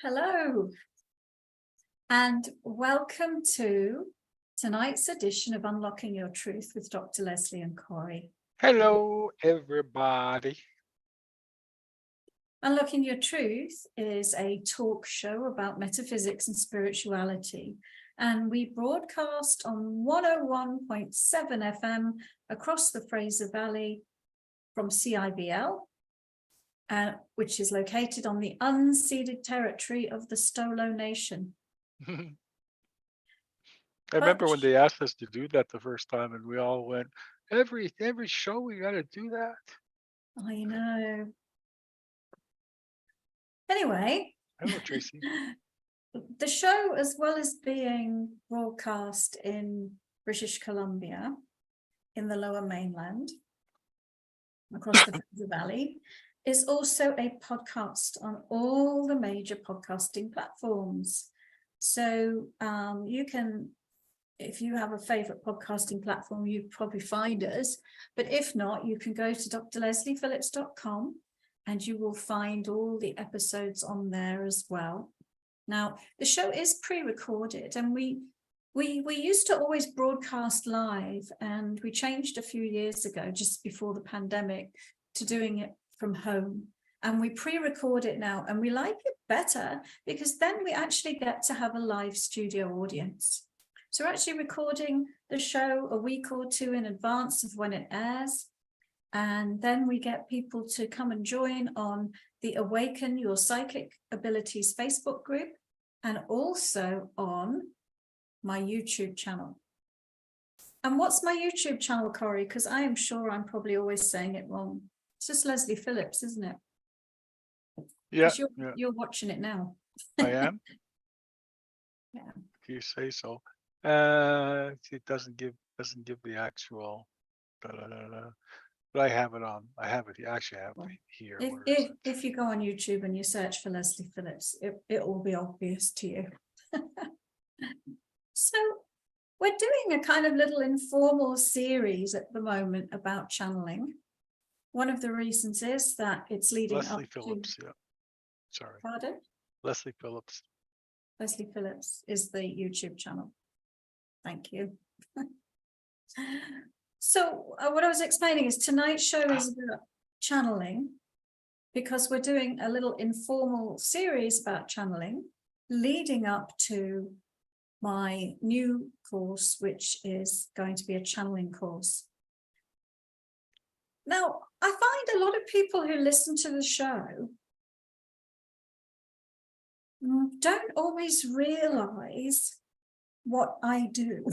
Hello, and welcome to tonight's edition of Unlocking Your Truth with Dr. Lesley and Corey. Hello, everybody. Unlocking Your Truth is a talk show about metaphysics and spirituality, and we broadcast on 101.7 FM across the Fraser Valley from CIBL, which is located on the unceded territory of the Stolo Nation. I remember when they asked us to do that the first time, and we all went, every show we got to do that. I know. Anyway, Hello, Tracy. The show, as well as being broadcast in British Columbia, in the Lower Mainland, across the Fraser Valley, is also a podcast on all the major podcasting platforms. So you can, if you have a favorite podcasting platform, you'd probably find us. But if not, you can go to drlesleyphillips.com and you will find all the episodes on there as well. Now, the show is pre-recorded, and we used to always broadcast live, and we changed a few years ago, just before the pandemic, to doing it from home. And we pre-record it now, and we like it better because then we actually get to have a live studio audience. So we're actually recording the show a week or two in advance of when it airs. And then we get people to come and join on the Awaken Your Psychic Abilities Facebook group, and also on my YouTube channel. And what's my YouTube channel, Corey? Because I am sure I'm probably always saying it wrong. It's just Lesley Phillips, isn't it? Yeah, you're watching it now. I am. Yeah. If you say so. It doesn't give the actual. But I have it on. I have it. Actually, I have it here. If you go on YouTube and you search for Lesley Phillips, it will be obvious to you. So we're doing a kind of little informal series at the moment about channeling. One of the reasons is that it's leading Lesley up Phillips, to... yeah. Sorry. Pardon? Lesley Phillips. Lesley Phillips is the YouTube channel. Thank you. So what I was explaining is tonight's show is about channeling, because we're doing a little informal series about channeling leading up to my new course, which is going to be a channeling course. Now, I find a lot of people who listen to the show don't always realize what I do.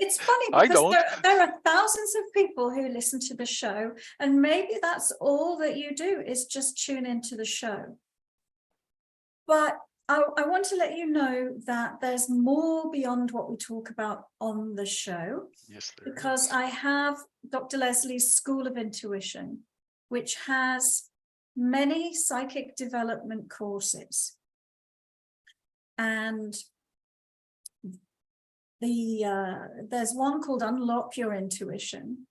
It's funny because there are thousands of people who listen to the show, and maybe that's all that you do is just tune into the show. But I want to let you know that there's more beyond what we talk about on the show. Yes, there because is. I have Dr. Lesley's School of Intuition, which has many psychic development courses. And there's one called Unlock Your Intuition,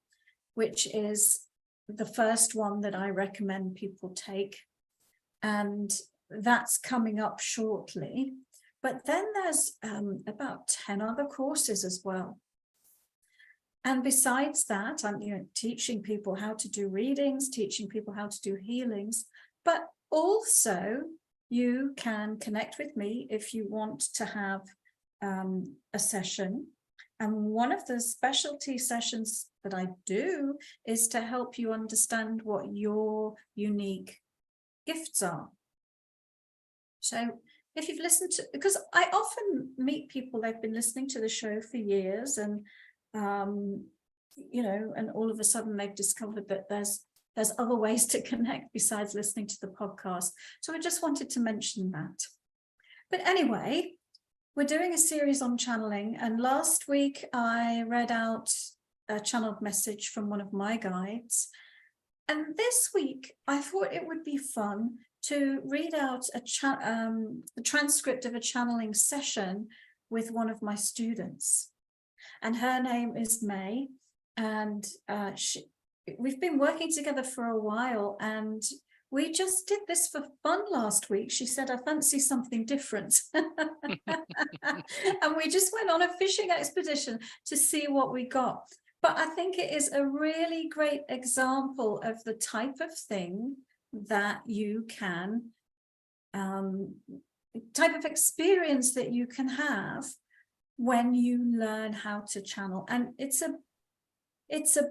which is the first one that I recommend people take. And that's coming up shortly. But then there's about 10 other courses as well. And besides that, I'm teaching people how to do readings, teaching people how to do healings, but also you can connect with me if you want to have a session. And one of the specialty sessions that I do is to help you understand what your unique gifts are. So if you've listened to, because I often meet people, they've been listening to the show for years, and and all of a sudden they've discovered that there's other ways to connect besides listening to the podcast. So I just wanted to mention that. But anyway, we're doing a series on channeling, and last week I read out a channeled message from one of my guides. And this week I thought it would be fun to read out a transcript of a channeling session with one of my students. And her name is May, and we've been working together for a while, and we just did this for fun last week. She said, I fancy something different. And we just went on a fishing expedition to see what we got. But I think it is a really great example of the type of thing that you can, type of experience that you can have when you learn how to channel. And it's a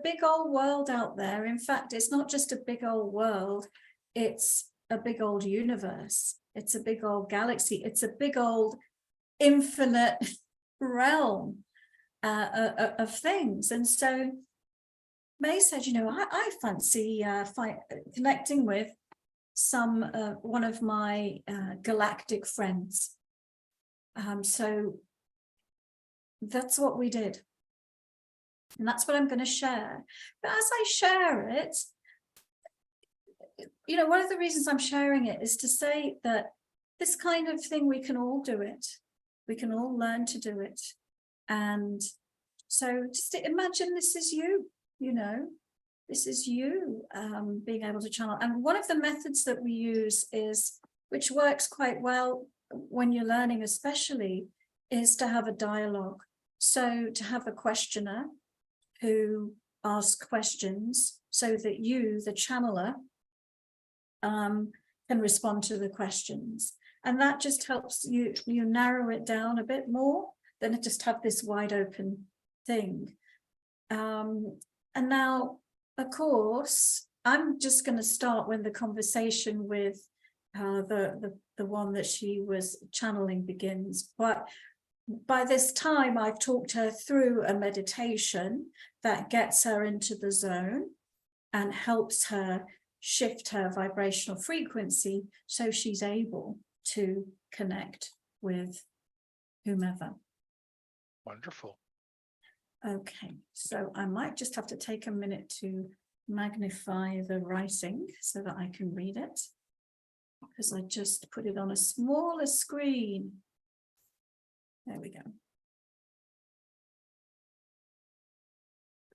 big old world out there. In fact, it's not just a big old world, it's a big old universe. It's a big old galaxy. It's a big old infinite realm of things. And so May said, you know, I fancy connecting with one of my galactic friends. So that's what we did. And that's what I'm going to share. But as I share it, you know, one of the reasons I'm sharing it is to say that this kind of thing, we can all do it. We can all learn to do it. And so just imagine this is you, you know, this is you being able to channel. And one of the methods that we use is, which works quite well when you're learning especially, is to have a dialogue. So to have a questioner who asks questions so that you, the channeler, can respond to the questions. And that just helps you narrow it down a bit more than just have this wide open thing. And now, of course, I'm just going to start when the conversation with the one that she was channeling begins. But by this time, I've talked her through a meditation that gets her into the zone and helps her shift her vibrational frequency so she's able to connect with whomever. Wonderful. Okay, so I might just have to take a minute to magnify the writing so that I can read it, because I just put it on a smaller screen. There we go.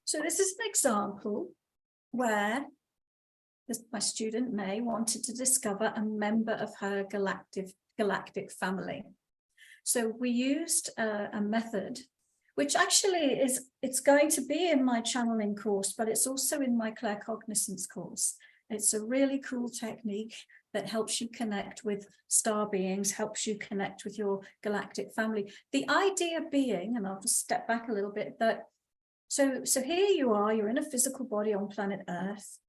So this is an example where my student May wanted to discover a member of her galactic family. So we used a method, which actually it's going to be in my channeling course, but it's also in my claircognizance course. It's a really cool technique that helps you connect with star beings, helps you connect with your galactic family. The idea being, and I'll just step back a little bit, that so here you are, you're in a physical body on planet Earth,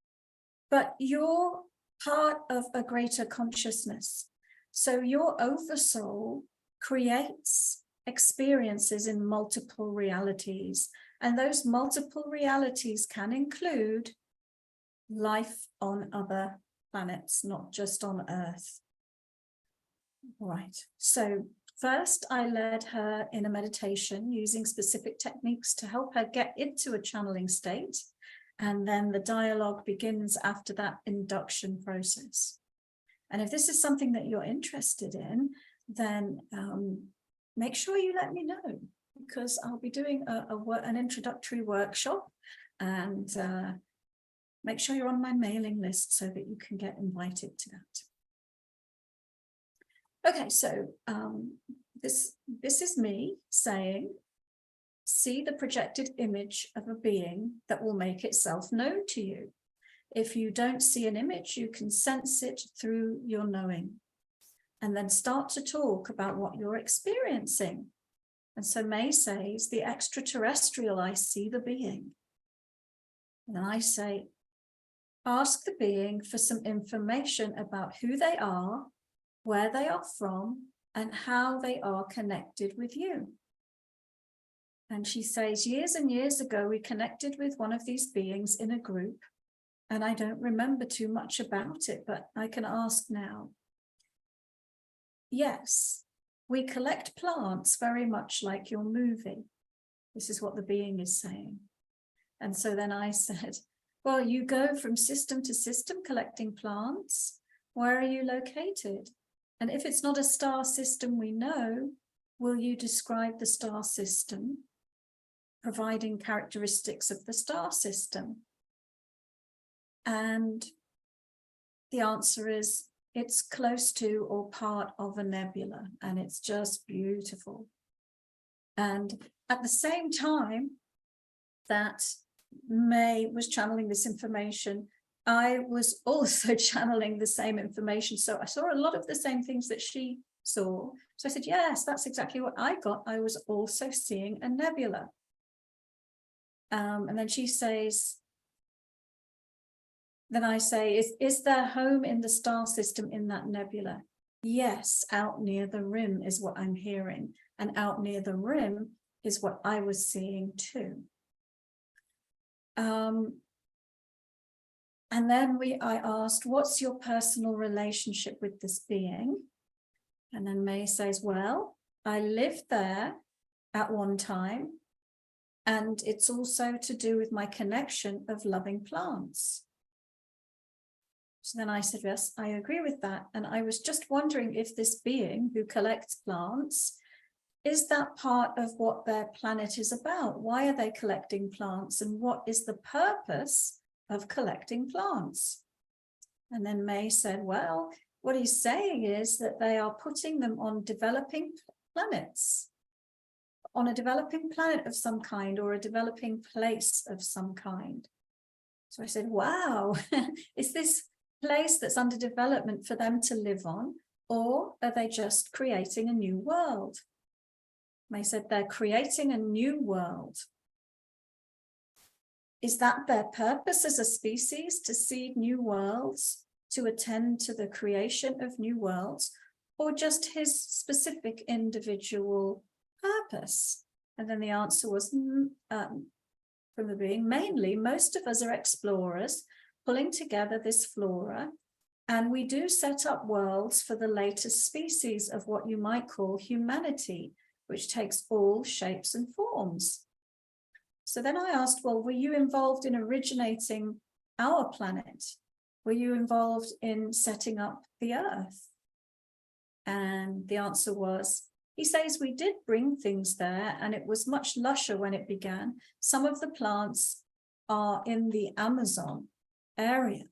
but you're part of a greater consciousness. So your oversoul creates experiences in multiple realities, and those multiple realities can include life on other planets, not just on Earth. Right. So first, I led her in a meditation using specific techniques to help her get into a channeling state. And then the dialogue begins after that induction process. And if this is something that you're interested in, then make sure you let me know, because I'll be doing an introductory workshop, and make sure you're on my mailing list so that you can get invited to that. Okay, so this is me saying, see the projected image of a being that will make itself known to you. If you don't see an image, you can sense it through your knowing, and then start to talk about what you're experiencing. And so May says, the extraterrestrial, I see the being. And I say, ask the being for some information about who they are, where they are from, and how they are connected with you. And she says, years and years ago, we connected with one of these beings in a group, and I don't remember too much about it, but I can ask now. Yes, we collect plants very much like your movie. This is what the being is saying. And so then I said, well, you go from system to system collecting plants. Where are you located? And if it's not a star system we know, will you describe the star system, providing characteristics of the star system? And the answer is it's close to or part of a nebula, and it's just beautiful. And at the same time that May was channeling this information, I was also channeling the same information. So I saw a lot of the same things that she saw. So I said, yes, that's exactly what I got. I was also seeing a nebula. And then she says, then I say, is there home in the star system in that nebula? Yes, out near the rim is what I'm hearing. And out near the rim is what I was seeing too. And then I asked, what's your personal relationship with this being? And then May says, well, I lived there at one time, and it's also to do with my connection of loving plants. So then I said, yes, I agree with that. And I was just wondering if this being who collects plants, is that part of what their planet is about? Why are they collecting plants? And what is the purpose of collecting plants? And then May said, well, what he's saying is that they are putting them on developing planets, on a developing planet of some kind, or a developing place of some kind. So I said, wow, is this place that's under development for them to live on, or are they just creating a new world? May said they're creating a new world. Is that their purpose as a species, to seed new worlds, to attend to the creation of new worlds, or just his specific individual purpose? And then the answer was from the being, mainly most of us are explorers pulling together this flora, and we do set up worlds for the latest species of what you might call humanity, which takes all shapes and forms. So then I asked, well, were you involved in originating our planet? Were you involved in setting up the Earth? And the answer was, he says we did bring things there, and it was much lusher when it began. Some of the plants are in the Amazon area.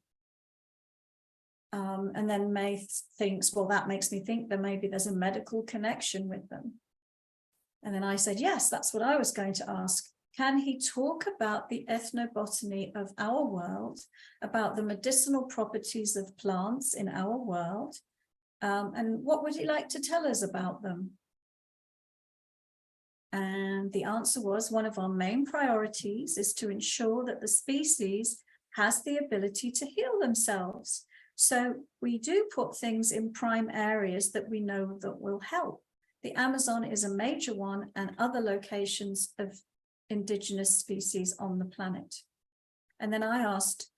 And then May thinks, well, that makes me think that maybe there's a medical connection with them. And then I said, yes, that's what I was going to ask. Can he talk about the ethnobotany of our world, about the medicinal properties of plants in our world? And what would he like to tell us about them? And the answer was, one of our main priorities is to ensure that the species has the ability to heal themselves. So we do put things in prime areas that we know that will help. The Amazon is a major one, and other locations of indigenous species on the planet. And then I asked,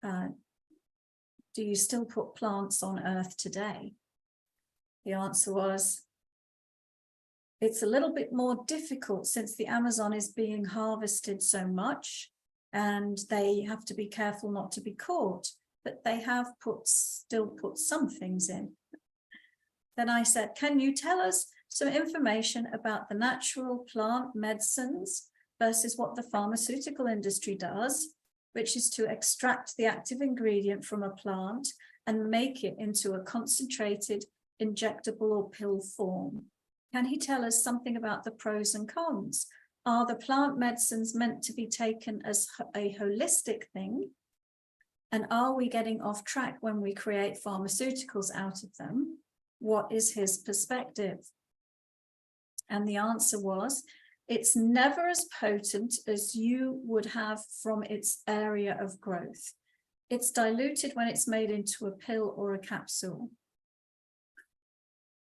do you still put plants on Earth today? The answer was, it's a little bit more difficult since the Amazon is being harvested so much, and they have to be careful not to be caught, but they have still put some things in. Then I said, can you tell us some information about the natural plant medicines versus what the pharmaceutical industry does, which is to extract the active ingredient from a plant and make it into a concentrated, injectable or pill form? Can he tell us something about the pros and cons? Are the plant medicines meant to be taken as a holistic thing? And are we getting off track when we create pharmaceuticals out of them? What is his perspective? And the answer was, it's never as potent as you would have from its area of growth. It's diluted when it's made into a pill or a capsule.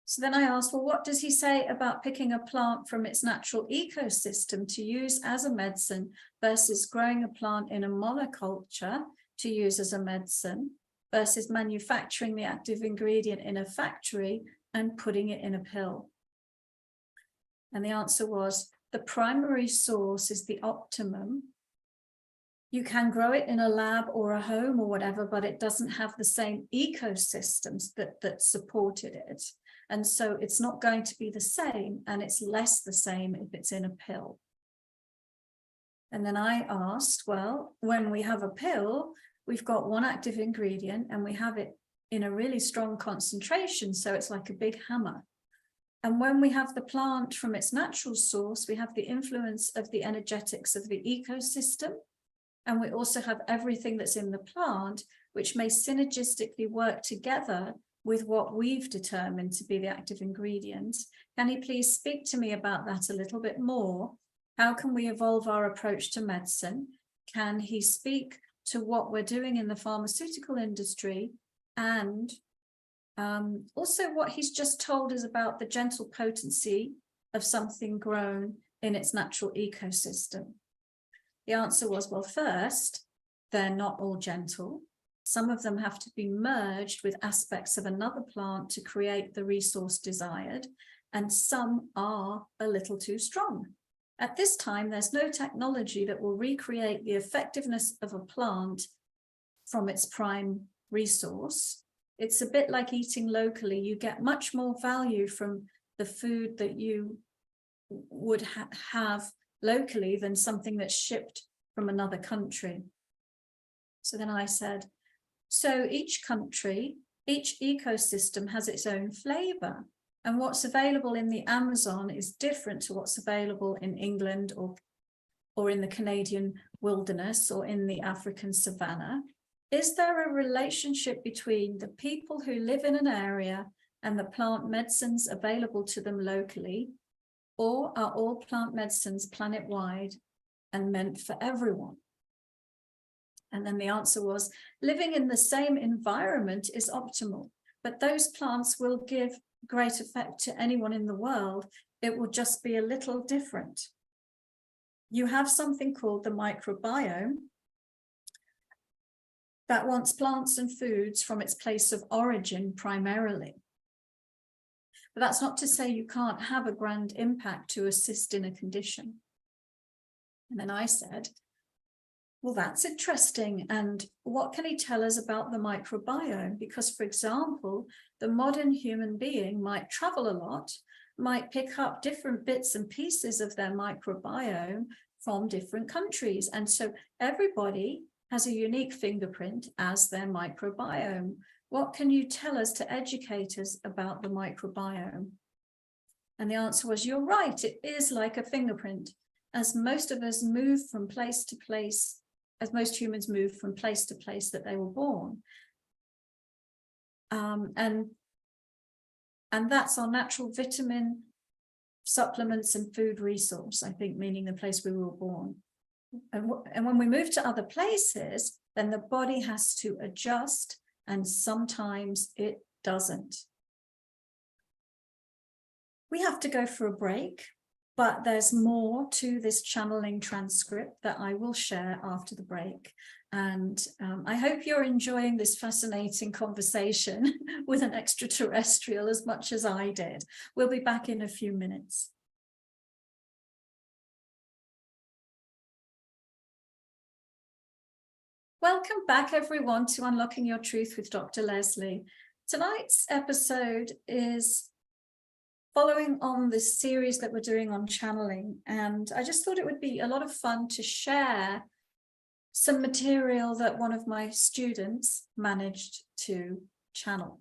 So then I asked, well, what does he say about picking a plant from its natural ecosystem to use as a medicine versus growing a plant in a monoculture to use as a medicine versus manufacturing the active ingredient in a factory and putting it in a pill? And the answer was, the primary source is the optimum. You can grow it in a lab or a home or whatever, but it doesn't have the same ecosystems that supported it. And so it's not going to be the same, and it's less the same if it's in a pill. And then I asked, well, when we have a pill, we've got one active ingredient and we have it in a really strong concentration. So it's like a big hammer. And when we have the plant from its natural source, we have the influence of the energetics of the ecosystem. And we also have everything that's in the plant, which may synergistically work together with what we've determined to be the active ingredients. Can you please speak to me about that a little bit more? How can we evolve our approach to medicine? Can he speak to what we're doing in the pharmaceutical industry, and also what he's just told us about the gentle potency of something grown in its natural ecosystem? The answer was, well, first, they're not all gentle. Some of them have to be merged with aspects of another plant to create the resource desired, and some are a little too strong. At this time, there's no technology that will recreate the effectiveness of a plant from its prime resource. It's a bit like eating locally. You get much more value from the food that you would have locally than something that's shipped from another country. So then I said, so each country, each ecosystem has its own flavor, and what's available in the Amazon is different to what's available in England or in the Canadian wilderness or in the African savannah. Is there a relationship between the people who live in an area and the plant medicines available to them locally, or are all plant medicines planet-wide and meant for everyone? And then the answer was, living in the same environment is optimal, but those plants will give great effect to anyone in the world. It will just be a little different. You have something called the microbiome that wants plants and foods from its place of origin primarily. But that's not to say you can't have a grand impact to assist in a condition. And then I said, well, that's interesting. And what can he tell us about the microbiome? Because, for example, the modern human being might travel a lot, might pick up different bits and pieces of their microbiome from different countries. And so everybody has a unique fingerprint as their microbiome. What can you tell us to educate us about the microbiome? And the answer was, you're right, it is like a fingerprint. As most of us move from place to place, as most humans move from place to place that they were born. And that's our natural vitamin, supplements and food resource, I think, meaning the place we were born. And when we move to other places, then the body has to adjust, and sometimes it doesn't. We have to go for a break, but there's more to this channeling transcript that I will share after the break. And I hope you're enjoying this fascinating conversation with an extraterrestrial as much as I did. We'll be back in a few minutes. Welcome back, everyone, to Unlocking Your Truth with Dr. Lesley. Tonight's episode is following on this series that we're doing on channeling, and I just thought it would be a lot of fun to share some material that one of my students managed to channel.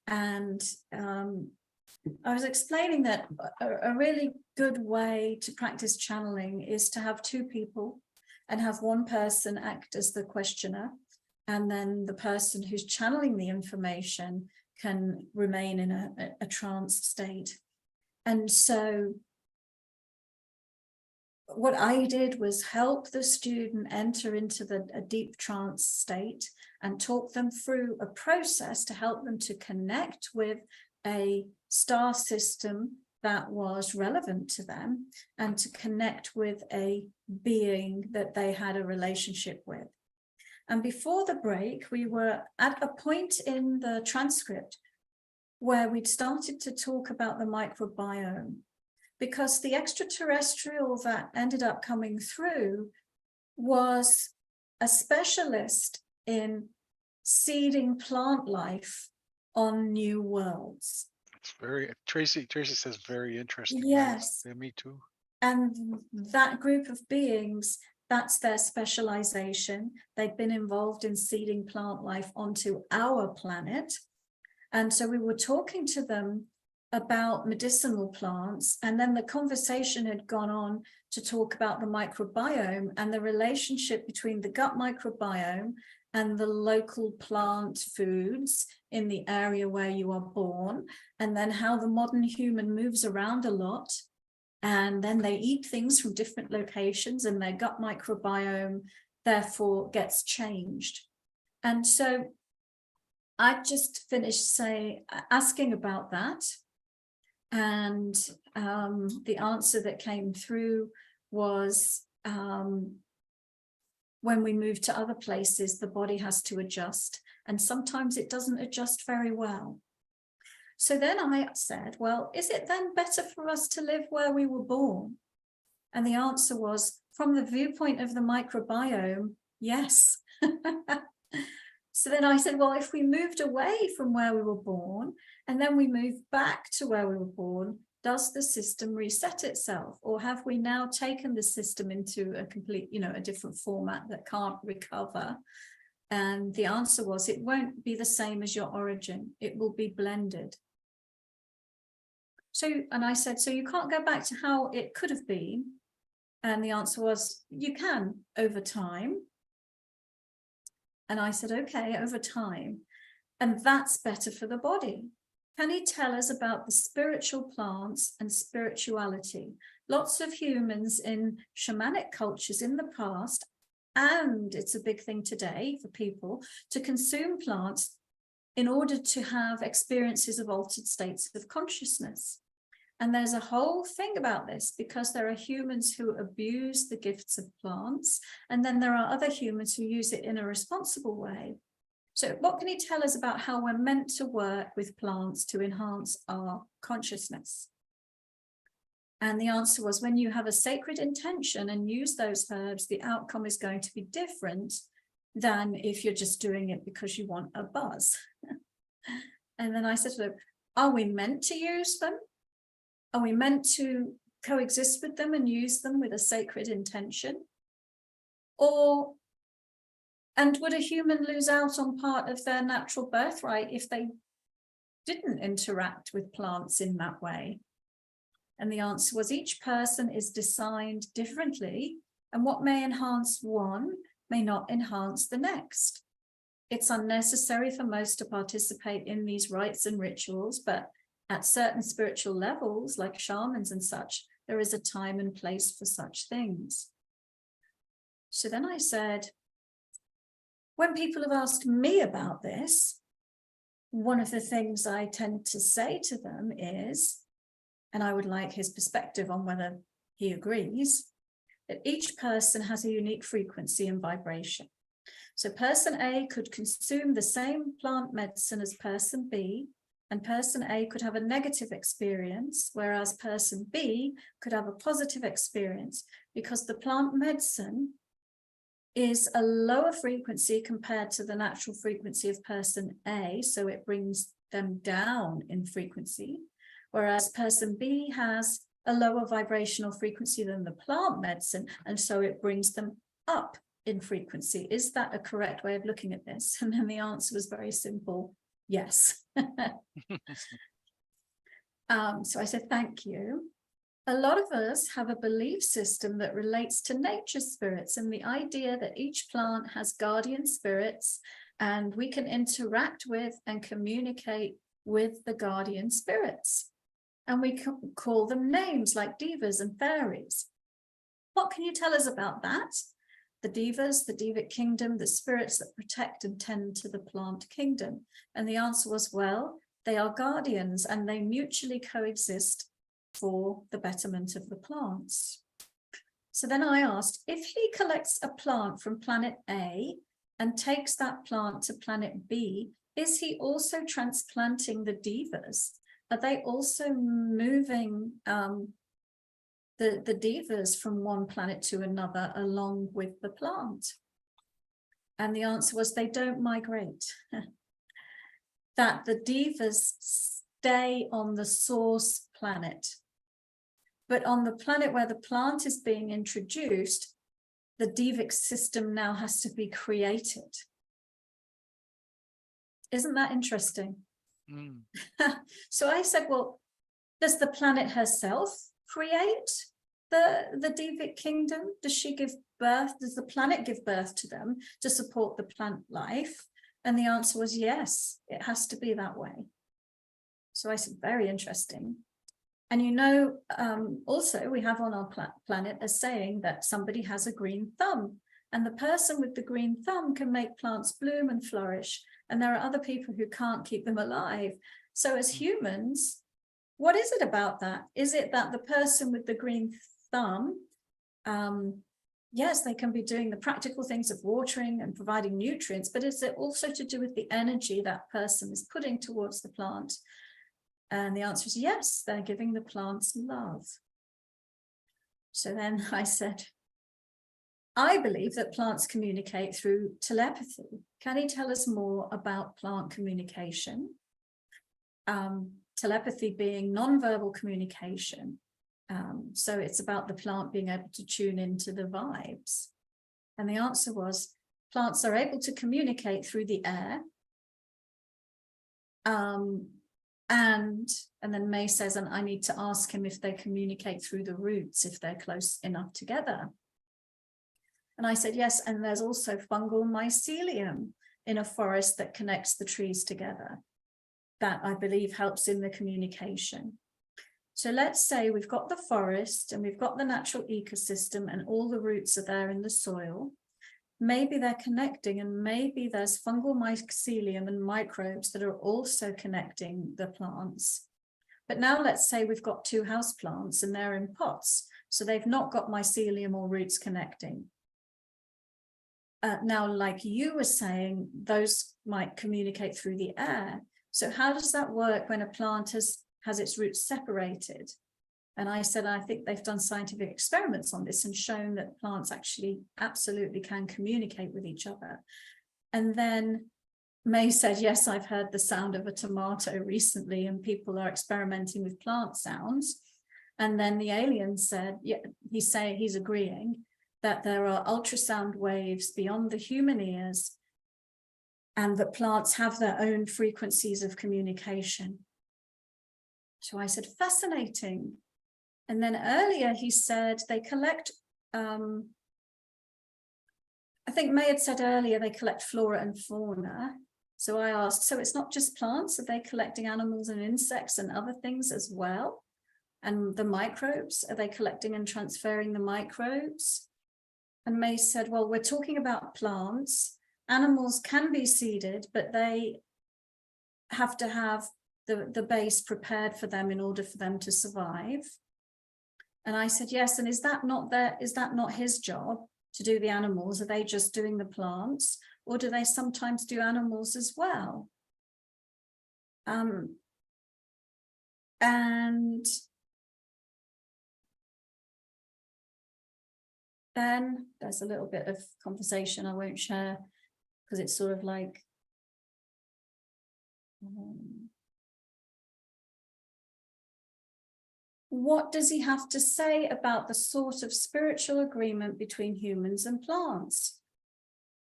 And I was explaining that a really good way to practice channeling is to have two people and have one person act as the questioner, and then the person who's channeling the information can remain in a trance state. And so what I did was help the student enter into a deep trance state and talk them through a process to help them to connect with a star system that was relevant to them and to connect with a being that they had a relationship with. And before the break, we were at a point in the transcript where we'd started to talk about the microbiome, because the extraterrestrial that ended up coming through was a specialist in seeding plant life on new worlds. It's very, Tracy says very interesting. Yes. Yeah, me too. And that group of beings That's their specialization. They've been involved in seeding plant life onto our planet. And so we were talking to them about medicinal plants, and then the conversation had gone on to talk about the microbiome and the relationship between the gut microbiome and the local plant foods in the area where you are born, and then how the modern human moves around a lot, and then they eat things from different locations and their gut microbiome therefore gets changed. And so I just finished asking about that, and the answer that came through was when we move to other places, the body has to adjust, and sometimes it doesn't adjust very well. So then I said, well, is it then better for us to live where we were born? And the answer was, from the viewpoint of the microbiome, yes. So then I said, well, if we moved away from where we were born and then we moved back to where we were born, does the system reset itself? Or have we now taken the system into a complete, a different format that can't recover? And the answer was, it won't be the same as your origin. It will be blended. So, and I said, so you can't go back to how it could have been. And the answer was, you can over time. And I said, okay, over time. And that's better for the body. Can you tell us about the spiritual plants and spirituality? Lots of humans in shamanic cultures in the past, and it's a big thing today for people to consume plants in order to have experiences of altered states of consciousness. And there's a whole thing about this, because there are humans who abuse the gifts of plants, and then there are other humans who use it in a responsible way. So what can you tell us about how we're meant to work with plants to enhance our consciousness? And the answer was, when you have a sacred intention and use those herbs, the outcome is going to be different than if you're just doing it because you want a buzz. And then I said to them, are we meant to use them? Are we meant to coexist with them and use them with a sacred intention? And would a human lose out on part of their natural birthright if they didn't interact with plants in that way? And the answer was, each person is designed differently, and what may enhance one may not enhance the next. It's unnecessary for most to participate in these rites and rituals, but at certain spiritual levels, like shamans and such, there is a time and place for such things. So then I said, when people have asked me about this, one of the things I tend to say to them is, and I would like his perspective on whether he agrees, that each person has a unique frequency and vibration. So person A could consume the same plant medicine as person B, and person A could have a negative experience, whereas person B could have a positive experience, because the plant medicine is a lower frequency compared to the natural frequency of person A, so it brings them down in frequency, whereas person B has a lower vibrational frequency than the plant medicine, and so it brings them up in frequency. Is that a correct way of looking at this? And then the answer was very simple, yes. So I said, thank you. A lot of us have a belief system that relates to nature spirits and the idea that each plant has guardian spirits, and we can interact with and communicate with the guardian spirits. And we can call them names like divas and fairies. What can you tell us about that? The divas, the divic kingdom, the spirits that protect and tend to the plant kingdom. And the answer was, well, they are guardians and they mutually coexist for the betterment of the plants. So then I asked, if he collects a plant from planet A and takes that plant to planet B, is he also transplanting the divas? Are they also moving the divas from one planet to another along with the plant? And the answer was, they don't migrate. That the divas stay on the source planet. But on the planet where the plant is being introduced, the devic system now has to be created. Isn't that interesting? Mm. So I said, well, does the planet herself create the devic kingdom? Does she give birth? Does the planet give birth to them to support the plant life? And the answer was yes, it has to be that way. So I said, very interesting. And you know, also we have on our planet a saying that somebody has a green thumb, and the person with the green thumb can make plants bloom and flourish. And there are other people who can't keep them alive. So as humans, what is it about that? Is it that the person with the green thumb, yes, they can be doing the practical things of watering and providing nutrients, but is it also to do with the energy that person is putting towards the plant? And the answer is yes, they're giving the plants love. So then I said, I believe that plants communicate through telepathy. Can you tell us more about plant communication? Telepathy being non-verbal communication. So it's about the plant being able to tune into the vibes. And the answer was, plants are able to communicate through the air. And then May says, and I need to ask him if they communicate through the roots, if they're close enough together. And I said, yes, and there's also fungal mycelium in a forest that connects the trees together. That I believe helps in the communication. So let's say we've got the forest and we've got the natural ecosystem and all the roots are there in the soil. Maybe they're connecting, and maybe there's fungal mycelium and microbes that are also connecting the plants. But now let's say we've got 2 house plants and they're in pots, so they've not got mycelium or roots connecting. Now, like you were saying, those might communicate through the air. So how does that work when a plant has its roots separated? And I said, I think they've done scientific experiments on this and shown that plants actually absolutely can communicate with each other. And then May said, yes, I've heard the sound of a tomato recently, and people are experimenting with plant sounds. And then the alien said, yeah, he's agreeing that there are ultrasound waves beyond the human ears, and that plants have their own frequencies of communication. So I said, fascinating. And then earlier he said they collect, I think May had said earlier they collect flora and fauna. So I asked, so it's not just plants, are they collecting animals and insects and other things as well? And the microbes, are they collecting and transferring the microbes? And May said, well, we're talking about plants. Animals can be seeded, but they have to have the base prepared for them in order for them to survive. And I said, yes, and is that not his job to do the animals? Are they just doing the plants, or do they sometimes do animals as well? And then there's a little bit of conversation I won't share because it's sort of like, what does he have to say about the sort of spiritual agreement between humans and plants?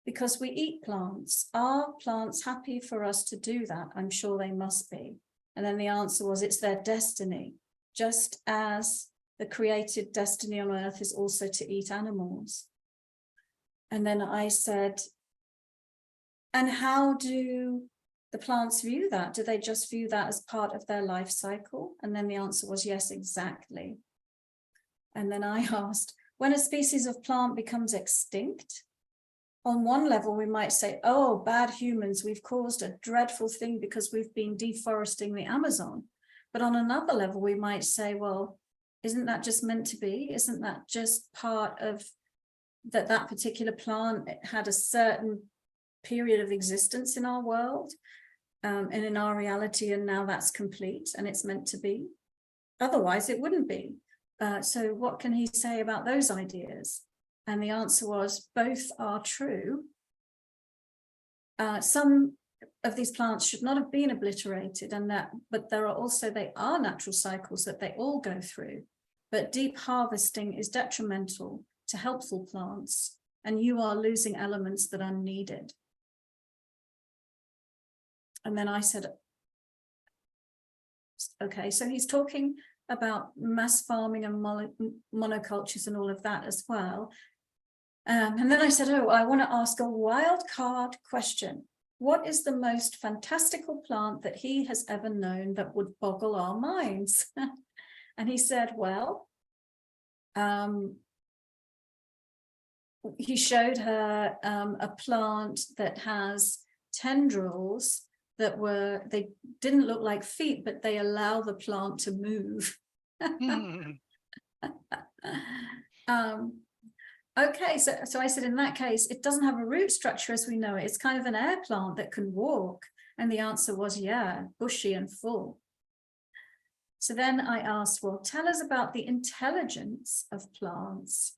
Because we eat plants. Are plants happy for us to do that? I'm sure they must be. And then the answer was, it's their destiny, just as the created destiny on earth is also to eat animals. And then I said, and how do the plants view that? Do they just view that as part of their life cycle? And then the answer was yes, exactly. And then I asked, when a species of plant becomes extinct, on one level we might say, oh, bad humans, we've caused a dreadful thing because we've been deforesting the Amazon. But on another level we might say, well, isn't that just meant to be? Isn't that just part of that particular plant had a certain period of existence in our world and in our reality, and now that's complete and it's meant to be? Otherwise it wouldn't be. So what can he say about those ideas? And the answer was, both are true. Some of these plants should not have been obliterated, but there are also, they are natural cycles that they all go through. But deep harvesting is detrimental to helpful plants, and you are losing elements that are needed. And then I said, okay, so he's talking about mass farming and monocultures and all of that as well. And then I said, oh, I want to ask a wild card question. What is the most fantastical plant that he has ever known that would boggle our minds? And he said, well, he showed her a plant that has tendrils that they didn't look like feet, but they allow the plant to move. Okay, so I said, in that case, it doesn't have a root structure as we know it. It's kind of an air plant that can walk. And the answer was, yeah, bushy and full. So then I asked, well, tell us about the intelligence of plants.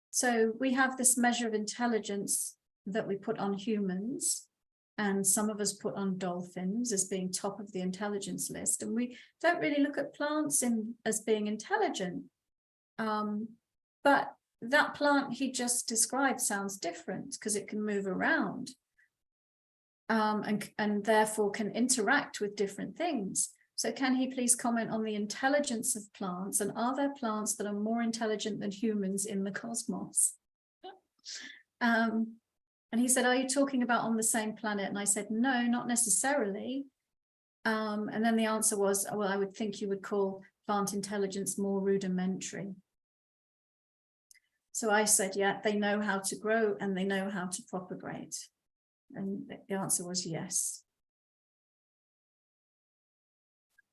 So we have this measure of intelligence that we put on humans, and some of us put on dolphins as being top of the intelligence list. And we don't really look at plants as being intelligent. But that plant he just described sounds different because it can move around and therefore can interact with different things. So can he please comment on the intelligence of plants, and are there plants that are more intelligent than humans in the cosmos? And he said, are you talking about on the same planet? And I said, no, not necessarily. And then the answer was, well, I would think you would call plant intelligence more rudimentary. So I said, yeah, they know how to grow and they know how to propagate. And the answer was yes.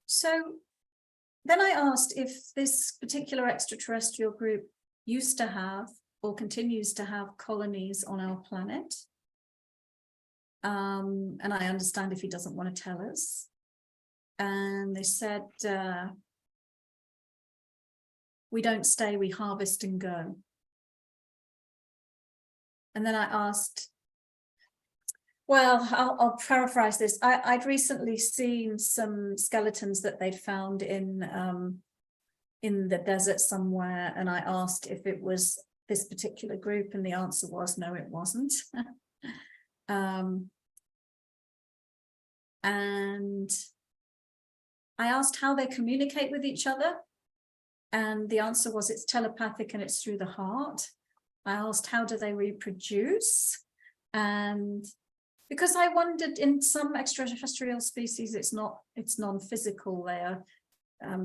So then I asked if this particular extraterrestrial group used to have or continues to have colonies on our planet. And I understand if he doesn't want to tell us. And they said, we don't stay, we harvest and go. And then I asked, well, I'll paraphrase this. I'd recently seen some skeletons that they'd found in the desert somewhere, and I asked if it was this particular group, and the answer was no, it wasn't. And I asked how they communicate with each other, and the answer was it's telepathic and it's through the heart. I asked how do they reproduce, and because I wondered, in some extraterrestrial species it's non-physical, they are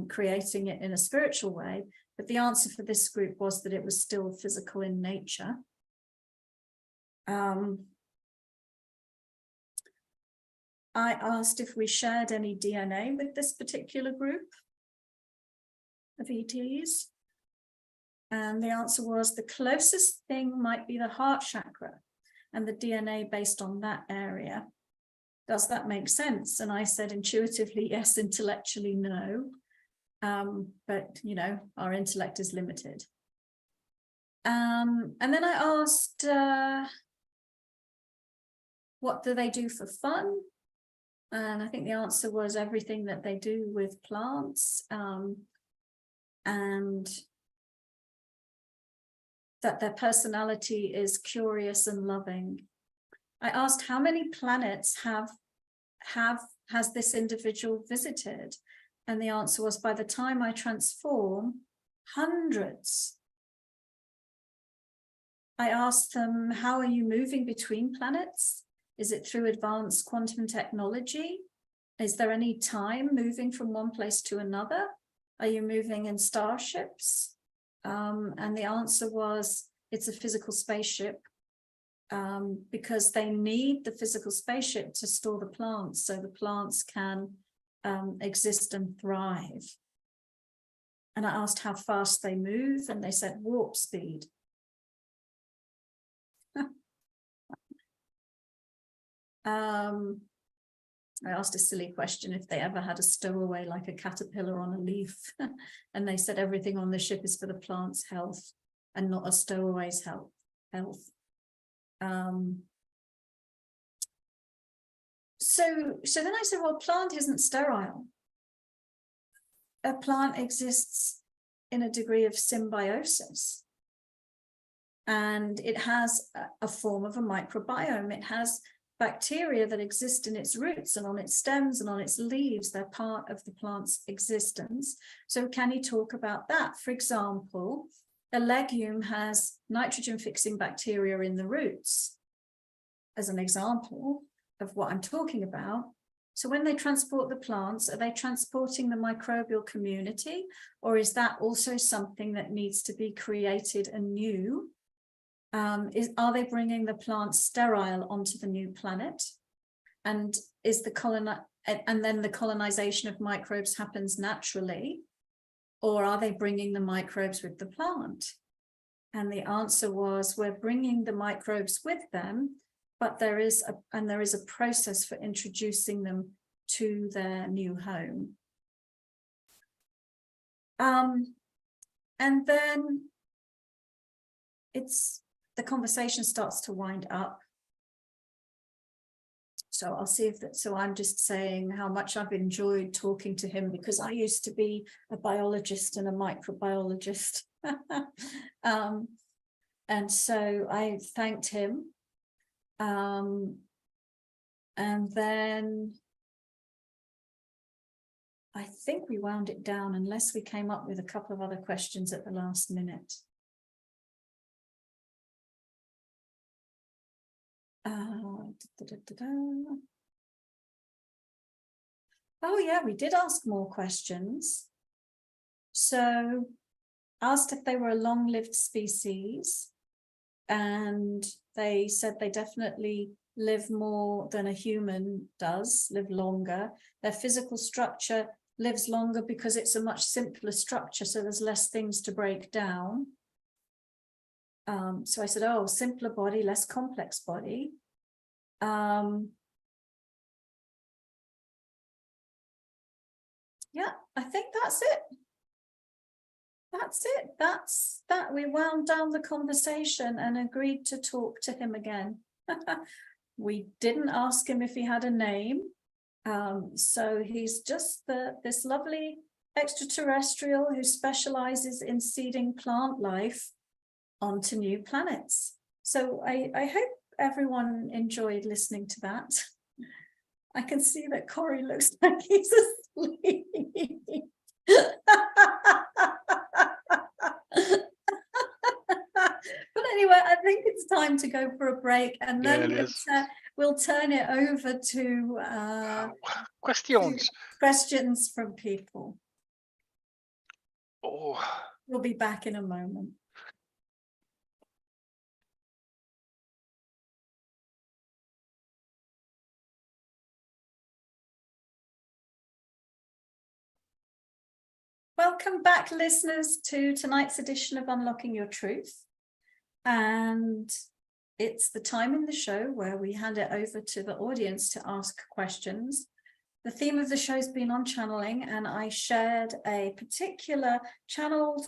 creating it in a spiritual way, but the answer for this group was that it was still physical in nature. I asked if we shared any DNA with this particular group of ETs, and the answer was the closest thing might be the heart chakra and the DNA based on that area. Does that make sense? And I said intuitively yes, intellectually no. But you know, our intellect is limited. And then I asked, what do they do for fun? And I think the answer was everything that they do with plants, and that their personality is curious and loving. I asked how many planets has this individual visited? And the answer was, by the time I transform, hundreds. I asked them, how are you moving between planets? Is it through advanced quantum technology? Is there any time moving from one place to another? Are you moving in starships? And the answer was, it's a physical spaceship, because they need the physical spaceship to store the plants so the plants can exist and thrive. And I asked how fast they move, and they said warp speed. I asked a silly question if they ever had a stowaway like a caterpillar on a leaf, and they said everything on the ship is for the plant's health and not a stowaway's health. So then I said, well, plant isn't sterile. A plant exists in a degree of symbiosis. and it has a form of a microbiome. It has bacteria that exist in its roots and on its stems and on its leaves. They're part of the plant's existence. So can he talk about that? For example, a legume has nitrogen-fixing bacteria in the roots, as an example of what I'm talking about. So when they transport the plants, are they transporting the microbial community, or is that also something that needs to be created anew? Are they bringing the plants sterile onto the new planet? And is and then the colonization of microbes happens naturally, or are they bringing the microbes with the plant? And the answer was, we're bringing the microbes with them, but there is a process for introducing them to their new home. And then the conversation starts to wind up. So I'll see if that, so I'm just saying how much I've enjoyed talking to him, because I used to be a biologist and a microbiologist. And so I thanked him. And then I think we wound it down, unless we came up with a couple of other questions at the last minute. Oh yeah, we did ask more questions. So asked if they were a long-lived species, and they said they definitely live more than a human does, live longer. Their physical structure lives longer because it's a much simpler structure, so there's less things to break down. So I said, oh, simpler body, less complex body. Yeah, I think that's it. That's it. That we wound down the conversation and agreed to talk to him again. We didn't ask him if he had a name. So he's just this lovely extraterrestrial who specializes in seeding plant life onto new planets. So I hope everyone enjoyed listening to that. I can see that Corey looks like he's asleep. But anyway, I think it's time to go for a break, and then we'll turn it over to questions from people. Oh, we'll be back in a moment. Welcome back, listeners, to tonight's edition of Unlocking Your Truth. And it's the time in the show where we hand it over to the audience to ask questions. The theme of the show has been on channeling, and I shared a particular channeled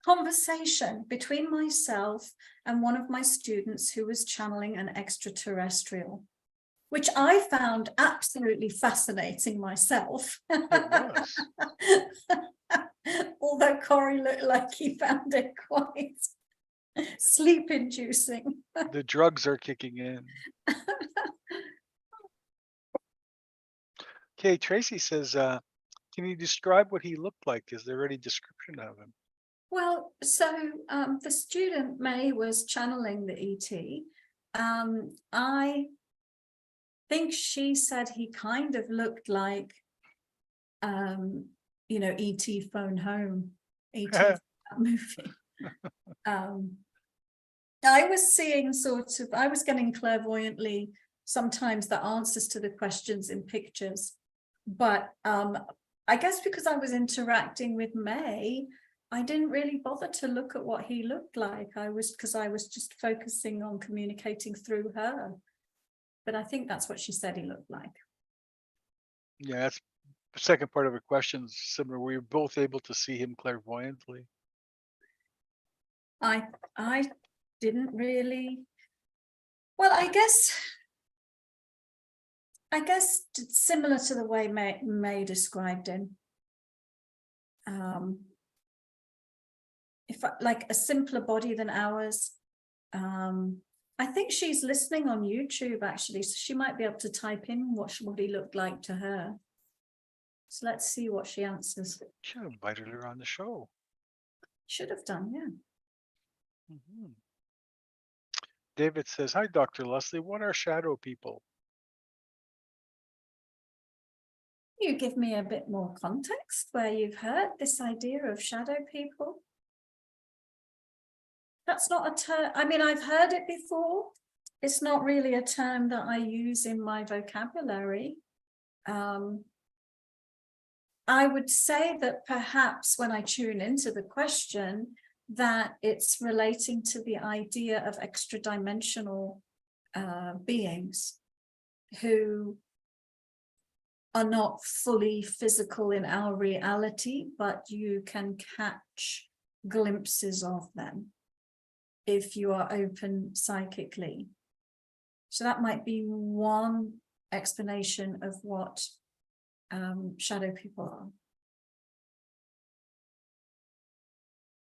conversation between myself and one of my students who was channeling an extraterrestrial, which I found absolutely fascinating myself. Although Corey looked like he found it quite sleep-inducing. The drugs are kicking in. Okay, Tracy says, can you describe what he looked like? Is there any description of him? Well, so the student May was channeling the ET. I think she said he kind of looked like, you know, E.T. Phone Home, E.T. that movie. I was seeing I was getting clairvoyantly sometimes the answers to the questions in pictures, but I guess because I was interacting with May, I didn't really bother to look at what he looked like. Because I was just focusing on communicating through her. But I think that's what she said he looked like. Yeah, that's the second part of her question. Similar. Were you both able to see him clairvoyantly? I didn't really. Well, I guess it's similar to the way May described him. If like a simpler body than ours, I think she's listening on YouTube actually, so she might be able to type in what he looked like to her. So let's see what she answers. Should have invited her on the show. Should have done, yeah. Mhm. David says, "Hi, Dr. Lesley. What are shadow people?" You give me a bit more context where you've heard this idea of shadow people. That's not a term. I mean, I've heard it before. It's not really a term that I use in my vocabulary. I would say that perhaps when I tune into the question, that it's relating to the idea of extra-dimensional beings who are not fully physical in our reality, but you can catch glimpses of them if you are open psychically. So that might be one explanation of what shadow people are.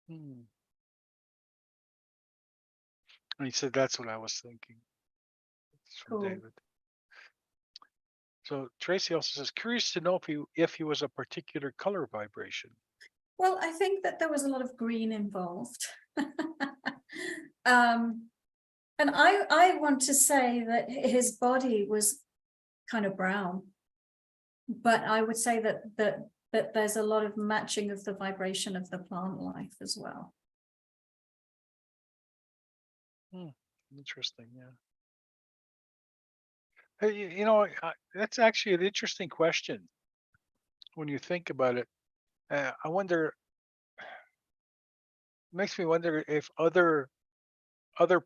And he said, "That's what I was thinking." It's from Cool. David. So Tracy also says, "Curious to know if he was a particular color vibration." Well, I think that there was a lot of green involved. And I want to say that his body was kind of brown, but I would say that there's a lot of matching of the vibration of the plant life as well. Interesting, yeah. Hey, that's actually an interesting question when you think about it. I wonder, makes me wonder if other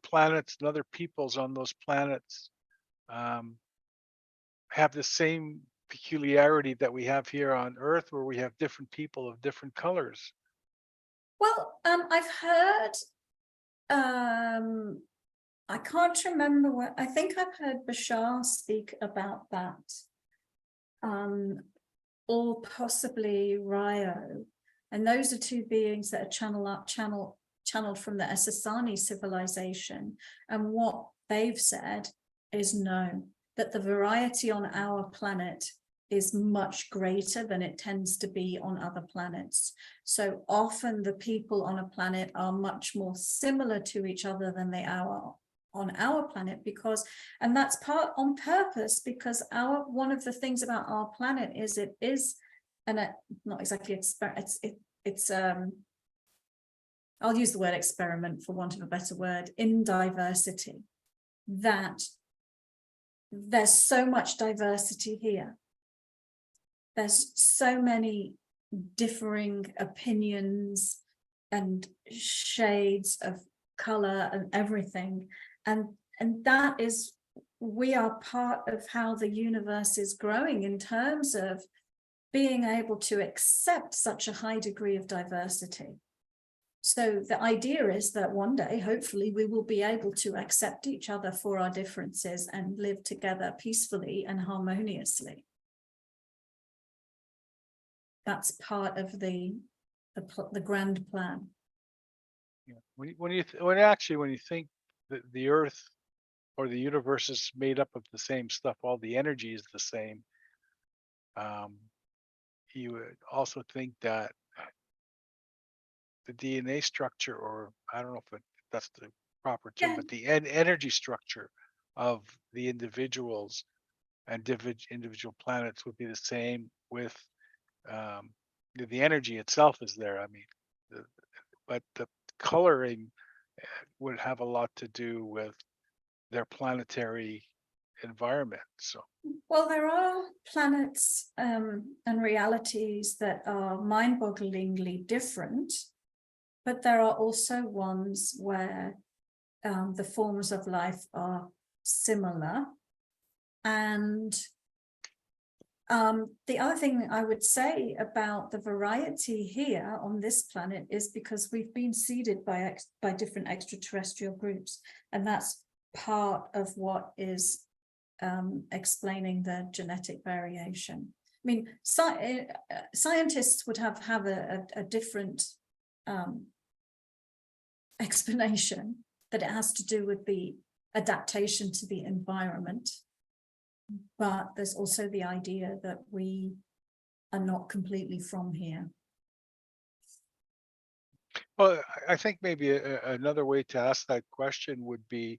planets and other peoples on those planets have the same peculiarity that we have here on Earth, where we have different people of different colors. Well, I've heard, I can't remember what, I think I've heard Bashar speak about that, or possibly Ryo. And those are two beings that are channeled from the Essassani civilization. And what they've said is no, that the variety on our planet is much greater than it tends to be on other planets. So often the people on a planet are much more similar to each other than they are on our planet, because, and that's part on purpose, because one of the things about our planet is it is, and not exactly it's I'll use the word experiment for want of a better word, in diversity, that there's so much diversity here. There's so many differing opinions and shades of color and everything. And that is, we are part of how the universe is growing in terms of being able to accept such a high degree of diversity. So the idea is that one day, hopefully, we will be able to accept each other for our differences and live together peacefully and harmoniously. That's part of the grand plan. Yeah. When you think that the Earth or the universe is made up of the same stuff, all the energy is the same. You would also think that the DNA structure, or I don't know if that's the proper term, but the energy structure of the individuals and individual planets would be the same with the energy itself is there. I mean, but the coloring would have a lot to do with their planetary environment. So, well, there are planets and realities that are mind-bogglingly different, but there are also ones where the forms of life are similar. And the other thing I would say about the variety here on this planet is because we've been seeded by different extraterrestrial groups, and that's part of what is explaining the genetic variation. I mean, scientists would have a different explanation, that it has to do with the adaptation to the environment. But there's also the idea that we are not completely from here. Well, I think maybe another way to ask that question would be,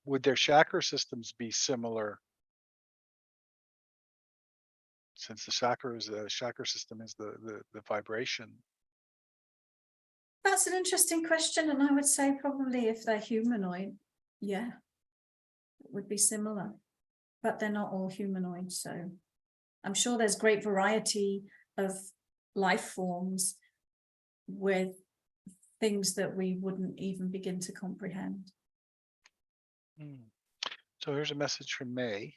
would their chakra systems be similar? Since the chakra system is the vibration. That's an interesting question, and I would say probably if they're humanoid, yeah, it would be similar, but they're not all humanoid, so I'm sure there's great variety of life forms with things that we wouldn't even begin to comprehend. So here's a message from May.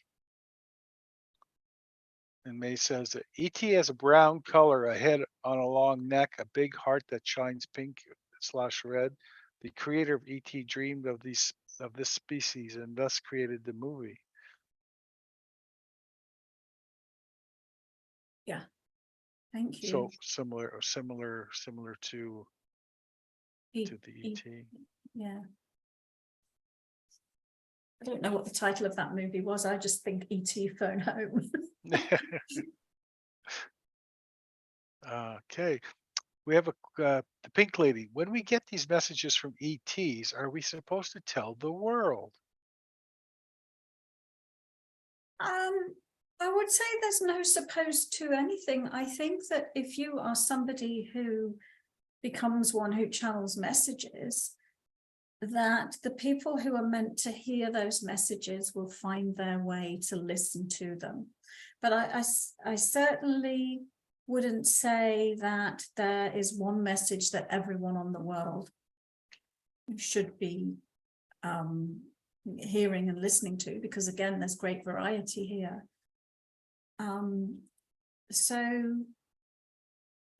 And May says that ET has a brown color, a head on a long neck, a big heart that shines pink/red. The creator of ET dreamed of this species and thus created the movie. Yeah, thank you. So similar to the ET. Yeah. I don't know what the title of that movie was. I just think ET Phone Home. Okay. We have the pink lady. When we get these messages from ETs, are we supposed to tell the world? I would say there's no supposed to anything. I think that if you are somebody who becomes one who channels messages, that the people who are meant to hear those messages will find their way to listen to them. But I certainly wouldn't say that there is one message that everyone on the world should be hearing and listening to, because again, there's great variety here. So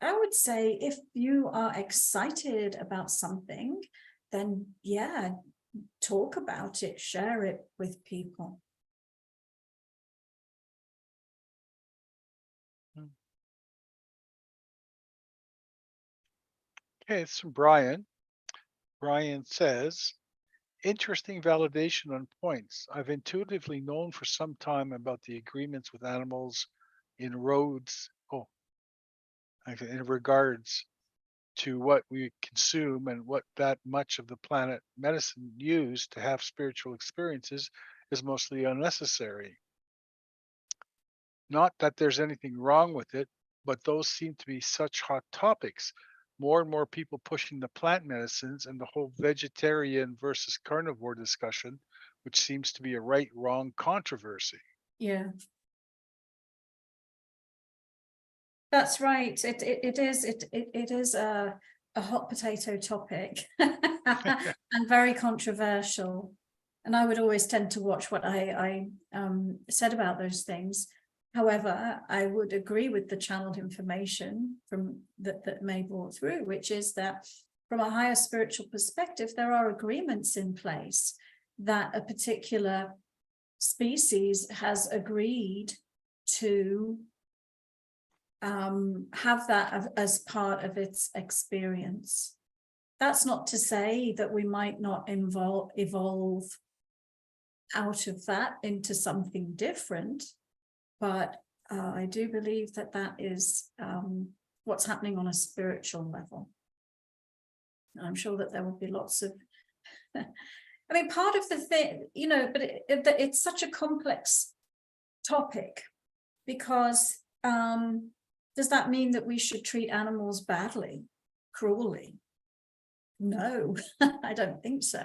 I would say if you are excited about something, then yeah, talk about it, share it with people. Okay, it's from Brian. Brian says, interesting validation on points. I've intuitively known for some time about the agreements with animals in roads. In regards to what we consume and what that much of the planet medicine used to have spiritual experiences is mostly unnecessary. Not that there's anything wrong with it, but those seem to be such hot topics. More and more people pushing the plant medicines and the whole vegetarian versus carnivore discussion, which seems to be a right-wrong controversy. Yeah. That's right. It is a hot potato topic and very controversial. And I would always tend to watch what I said about those things. However, I would agree with the channeled information from that May brought through, which is that from a higher spiritual perspective, there are agreements in place that a particular species has agreed to have that as part of its experience. That's not to say that we might not evolve out of that into something different, but I do believe that that is what's happening on a spiritual level. And I'm sure that there will be lots of, I mean, part of the thing, you know, but it's such a complex topic because does that mean that we should treat animals badly, cruelly? No, I don't think so.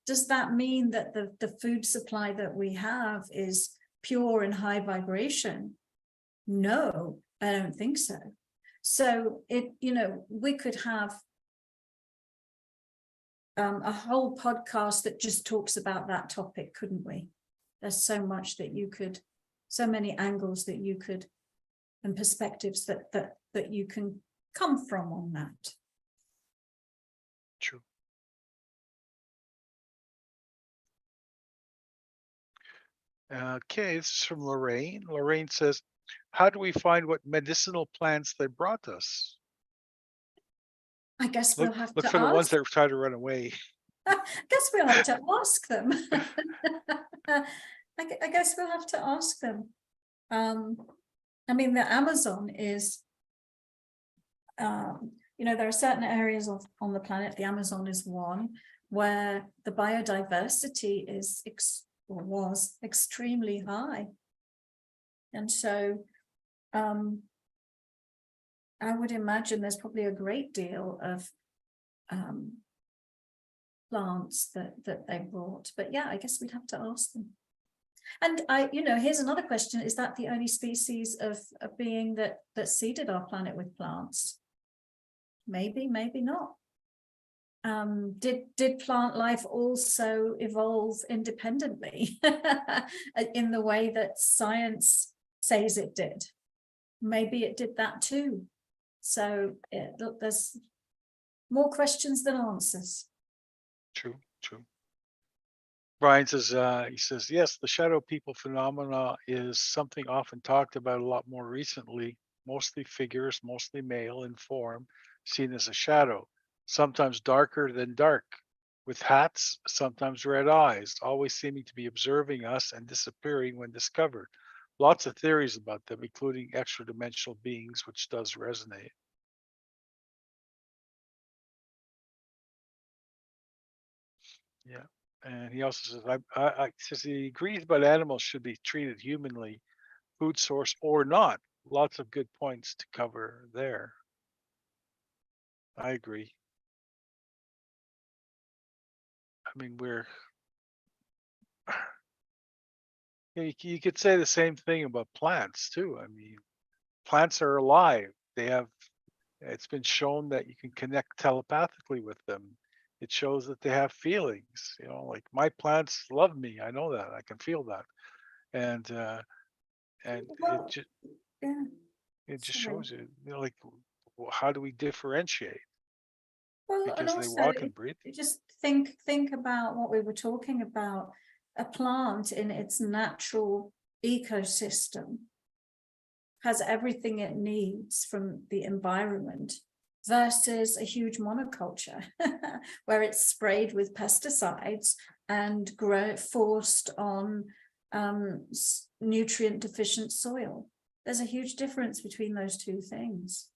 Does that mean that the food supply that we have is pure and high vibration? No, I don't think so. So we could have a whole podcast that just talks about that topic, couldn't we? There's so much that you could, so many angles that you could, and perspectives that you can come from on that. True. Okay, this is from Lorraine. Lorraine says, how do we find what medicinal plants they brought us? I guess we'll have Look to for the ones ask. that try to run away. I guess we'll have to ask them. I guess we'll have to ask them. I mean, the Amazon is, there are certain areas on the planet, the Amazon is one, where the biodiversity is was extremely high. And so I would imagine there's probably a great deal of plants that they brought. But yeah, I guess we'd have to ask them. And here's another question: is that the only species of being that seeded our planet with plants? Maybe, maybe not. Did plant life also evolve independently in the way that science says it did? Maybe it did that too. So there's more questions than answers. True. Brian says, he says, yes, the shadow people phenomena is something often talked about a lot more recently, mostly figures, mostly male in form, seen as a shadow, sometimes darker than dark, with hats, sometimes red eyes, always seeming to be observing us and disappearing when discovered. Lots of theories about them, including extra-dimensional beings, which does resonate. Yeah. And he also says, says he agrees, but animals should be treated humanly, food source or not. Lots of good points to cover there. I agree. I mean, you could say the same thing about plants too. I mean, plants are alive. It's been shown that you can connect telepathically with them. It shows that they have feelings, like my plants love me. I know that. I can feel that. And Well, yeah. it just Sorry. shows you, like, how do we differentiate? Well, and Because they also walk and breathe. just think about what we were talking about. A plant in its natural ecosystem has everything it needs from the environment, versus a huge monoculture where it's sprayed with pesticides and forced on nutrient deficient soil. There's a huge difference between those two things.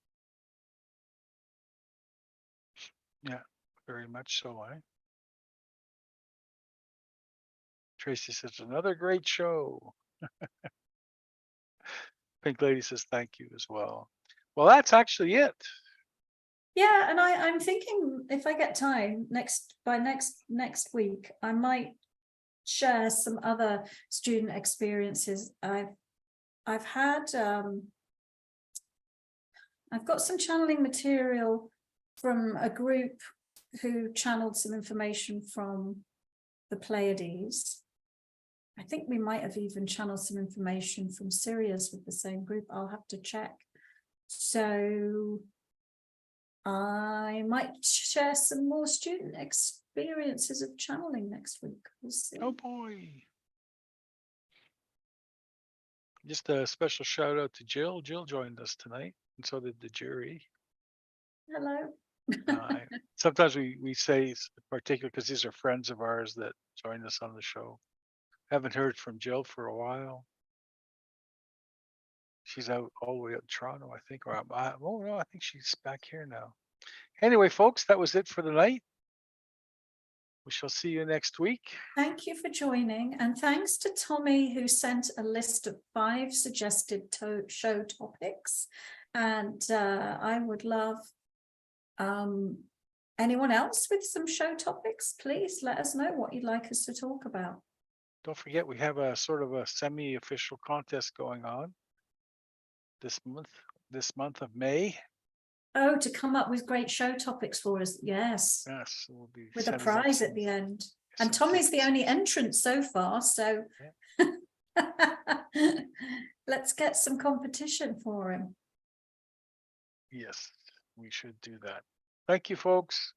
Yeah, very much so. Tracy says, another great show. Pink Lady says, thank you as well. Well, that's actually it. Yeah, and I'm thinking if I get time next week, I might share some other student experiences I've had. I've got some channeling material from a group who channeled some information from the Pleiades. I think we might have even channeled some information from Sirius with the same group. I'll have to check. So I might share some more student experiences of channeling next week. We'll see. Oh boy. Just a special shout out to Jill. Jill joined us tonight, and so did the jury. Hello. Sometimes we say particular because these are friends of ours that joined us on the show. Haven't heard from Jill for a while. She's out all the way out in Toronto, I think. Or no, I think she's back here now. Anyway, folks, that was it for the night. We shall see you next week. Thank you for joining, and thanks to Tommy, who sent a list of 5 suggested show topics. And I would love anyone else with some show topics. Please let us know what you'd like us to talk about. Don't forget, we have a sort of a semi-official contest going on this month of May. Oh, to come up with great show topics for us. Yes. Yes, we'll be with a prize at the end. And Tommy's the only entrant so far, so yeah. Let's get some competition for him. Yes, we should do that. Thank you, folks.